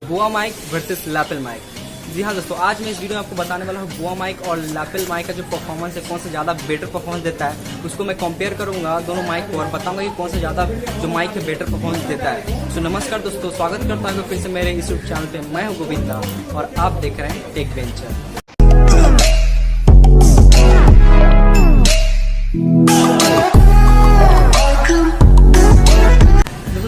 बोआ mic versus lapel mic. जी हाँ दोस्तों, आज मैं इस वीडियो में आपको बताने वाला हूँ बोआ माइक और लैपल माइक का जो परफॉर्मेंस है, कौन सा ज़्यादा बेटर परफॉर्मेंस देता है, उसको मैं कंपेयर करूँगा दोनों माइक को और बताऊँगा कि कौन सा ज़्यादा जो माइक है बेटर परफॉर्मेंस देता है। सो नमस्कार दोस्तों, स्वागत करता हूँ फिर से मेरे इस यूट्यूब चैनल पे। मैं हूँ गोविंदा और आप देख रहे हैं टेक वेंचर।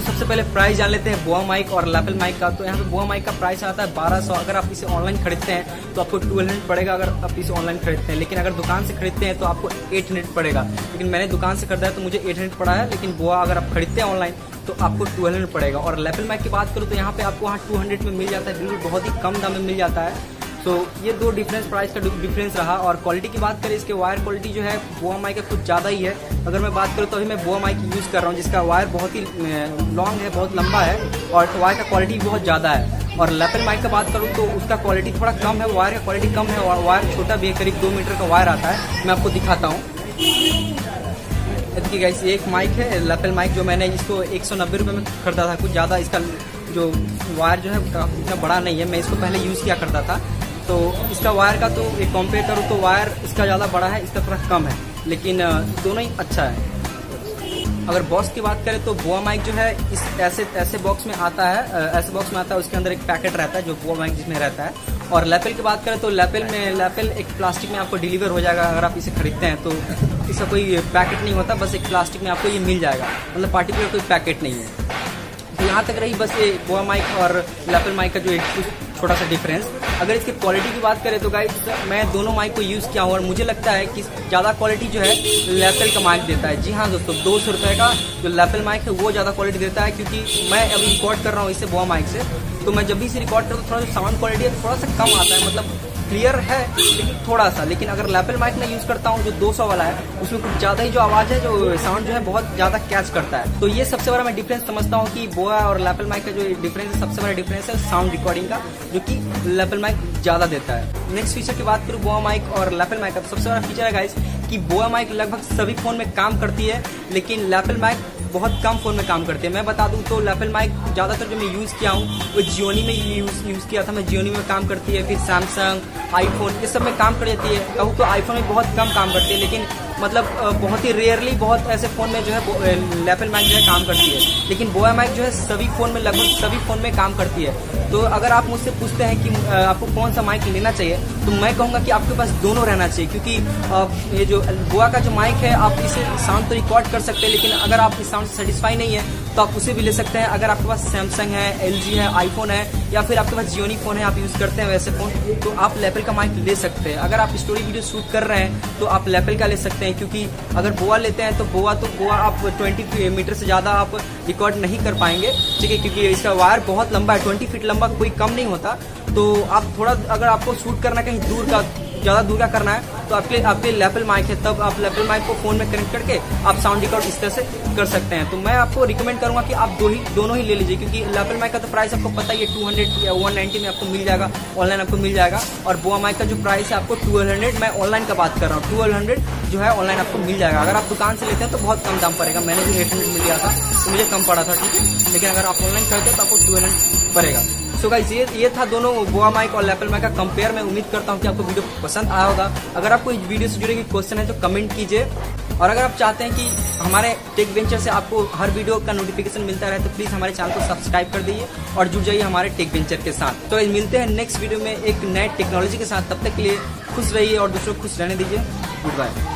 सबसे पहले प्राइस जान लेते हैं बोआ माइक और लैपल माइक का। तो यहाँ पे बोआ माइक का प्राइस आता है 1200। अगर आप इसे ऑनलाइन खरीदते हैं तो आपको 1200 पड़ेगा अगर आप इसे ऑनलाइन खरीदते हैं, लेकिन अगर दुकान से खरीदते हैं तो आपको 800 पड़ेगा। लेकिन मैंने दुकान से खरीदा है तो मुझे 800 पड़ा है, लेकिन बोआ अगर आप खरीदते हैं ऑनलाइन तो आपको 1200 पड़ेगा। और लैपल माइक की बात करूँ तो यहाँ पे आपको वहाँ 200 में मिल जाता है, बिल्कुल बहुत ही कम दाम में मिल जाता है। तो ये दो डिफरेंस, प्राइस का डिफरेंस रहा। और क्वालिटी की बात करें, इसके वायर क्वालिटी जो है बोआ माइक का कुछ ज़्यादा ही है। अगर मैं बात करूँ तो अभी मैं बोआ माइक यूज़ कर रहा हूँ जिसका वायर बहुत ही लॉन्ग है, बहुत लंबा है और वायर का क्वालिटी बहुत ज़्यादा है। और लैपल माइक का बात करूँ तो उसका क्वालिटी थोड़ा कम है, वायर का क्वालिटी कम है और वायर छोटा भी है, करीब 2 मीटर का वायर आता है। मैं आपको दिखाता हूँ। देखिए गाइस, ये एक माइक है लैपल माइक, जो मैंने इसको 190 रुपये में खरीदा था। कुछ ज़्यादा इसका जो वायर जो है इतना बड़ा नहीं है, मैं इसको पहले यूज़ किया करता था। तो इसका वायर का तो एक कंपेयर करूँ तो वायर इसका ज़्यादा बड़ा है, इसका थोड़ा कम है, लेकिन दोनों ही अच्छा है। अगर बॉक्स की बात करें तो बोआ माइक जो है इस ऐसे बॉक्स में आता है, ऐसे बॉक्स में आता है, उसके अंदर एक पैकेट रहता है जो बोआ माइक जिसमें रहता है। और लैपल की बात करें तो लैपल एक प्लास्टिक में आपको डिलीवर हो जाएगा। अगर आप इसे खरीदते हैं तो इसका कोई पैकेट नहीं होता, बस एक प्लास्टिक में आपको ये मिल जाएगा, मतलब पार्टिकुलर कोई पैकेट नहीं है। तो यहाँ तक रही बस ये बोआ माइक और लैपल माइक का जो एक छोटा सा डिफरेंस। अगर इसकी क्वालिटी की बात करें तो गाइस, मैं दोनों माइक को यूज़ किया हूँ और मुझे लगता है कि ज़्यादा क्वालिटी जो है लैपल का माइक देता है। जी हाँ दोस्तों, 200 रुपये का जो लैपल माइक है वो ज़्यादा क्वालिटी देता है, क्योंकि मैं अभी रिकॉर्ड कर रहा हूँ इससे बोआ माइक से। तो मैं जब भी इसे रिकॉर्ड करता हूँ थोड़ा जो साउंड क्वालिटी है थोड़ा सा कम आता है, मतलब क्लियर है लेकिन थोड़ा सा। लेकिन अगर लैपल माइक मैं यूज़ करता हूँ जो 200 वाला है, उसमें कुछ ज़्यादा ही जो आवाज़ है, जो साउंड जो है बहुत ज़्यादा कैच करता है। तो ये सबसे बड़ा मैं डिफरेंस समझता हूँ कि बोआ और लैपल माइक का जो डिफरेंस है, सबसे बड़ा डिफरेंस है साउंड रिकॉर्डिंग का, जो कि लैपल माइक ज़्यादा देता है। नेक्स्ट फीचर की बात करूँ बोआ माइक और लैपल माइक का, तो सबसे बड़ा फीचर है गाइस कि बोआ माइक लगभग सभी फ़ोन में काम करती है, लेकिन लैपल माइक बहुत कम फ़ोन में काम करती है। मैं बता दूं तो लैपल माइक ज़्यादातर जो मैं यूज़ किया हूँ वो जियोनी में यूज़ किया था। मैं जियोनी में काम करती है, फिर सैमसंग, आईफोन, ये सब में काम कर जाती है। कहूँ तो आईफोन में बहुत कम काम करती है, लेकिन मतलब बहुत ही रेयरली बहुत ऐसे फ़ोन में जो है लैपल माइक जो है काम करती है। लेकिन बोआ माइक जो है सभी फ़ोन में, लगभग सभी फ़ोन में काम करती है। तो अगर आप मुझसे पूछते हैं कि आपको कौन सा माइक लेना चाहिए, तो मैं कहूँगा कि आपके पास दोनों रहना चाहिए, क्योंकि ये जो बोआ का जो माइक है आप इसे साउंड तो रिकॉर्ड कर सकते हैं, लेकिन अगर आप इस साउंड से सेटिस्फाई नहीं है तो आप उसे भी ले सकते हैं। अगर आपके पास सैमसंग है, एलजी है, आईफोन है, या फिर आपके पास जियोनी फ़ोन है, आप यूज़ करते हैं वैसे फ़ोन, तो आप लैपल का माइक ले सकते हैं। अगर आप स्टोरी वीडियो शूट कर रहे हैं तो आप लैपल का ले सकते हैं, क्योंकि अगर बोआ लेते हैं तो बोआ आप 20 मीटर से ज़्यादा आप रिकॉर्ड नहीं कर पाएंगे, ठीक है, क्योंकि इसका वायर बहुत लंबा है, 20 फीट लंबा, कोई कम नहीं होता। तो आप थोड़ा, अगर आपको शूट करना कहीं दूर का, ज़्यादा दूर का करना है, तो आपके लैपल माइक है, तब आप लैपल माइक को फ़ोन में कनेक्ट करके आप साउंड रिकॉर्ड इस तरह से कर सकते हैं। तो मैं आपको रिकमेंड करूंगा कि आप दोनों ही ले लीजिए, क्योंकि लैपल माइक का तो प्राइस आपको पता ही है, 200 या 190 में आपको मिल जाएगा, ऑनलाइन आपको मिल जाएगा। और बोआ माइक का जो प्राइस है आपको 1200, मैं ऑनलाइन का बात कर रहा हूँ, 1200 जो है ऑनलाइन आपको मिल जाएगा। अगर आप दुकान से लेते हैं तो बहुत कम दाम पड़ेगा, मैंने भी 800 में लिया था तो मुझे कम पड़ा था, ठीक है, लेकिन अगर आप ऑनलाइन खरीदते हैं तो आपको 1200 पड़ेगा। सो गाइस, ये था दोनों बोआ माइक और लैपल माइक का कंपेयर। मैं उम्मीद करता हूँ कि आपको वीडियो पसंद आया होगा। अगर आपको इस वीडियो से जुड़े कोई क्वेश्चन है तो कमेंट कीजिए, और अगर आप चाहते हैं कि हमारे टेक वेंचर से आपको हर वीडियो का नोटिफिकेशन मिलता रहे तो प्लीज़ हमारे चैनल को सब्सक्राइब कर दीजिए और जुड़ जाइए हमारे टेक वेंचर के साथ। तो मिलते हैं नेक्स्ट वीडियो में एक नए टेक्नोलॉजी के साथ। तब तक के लिए खुश रहिए और दूसरों को खुश रहने दीजिए। Good bye.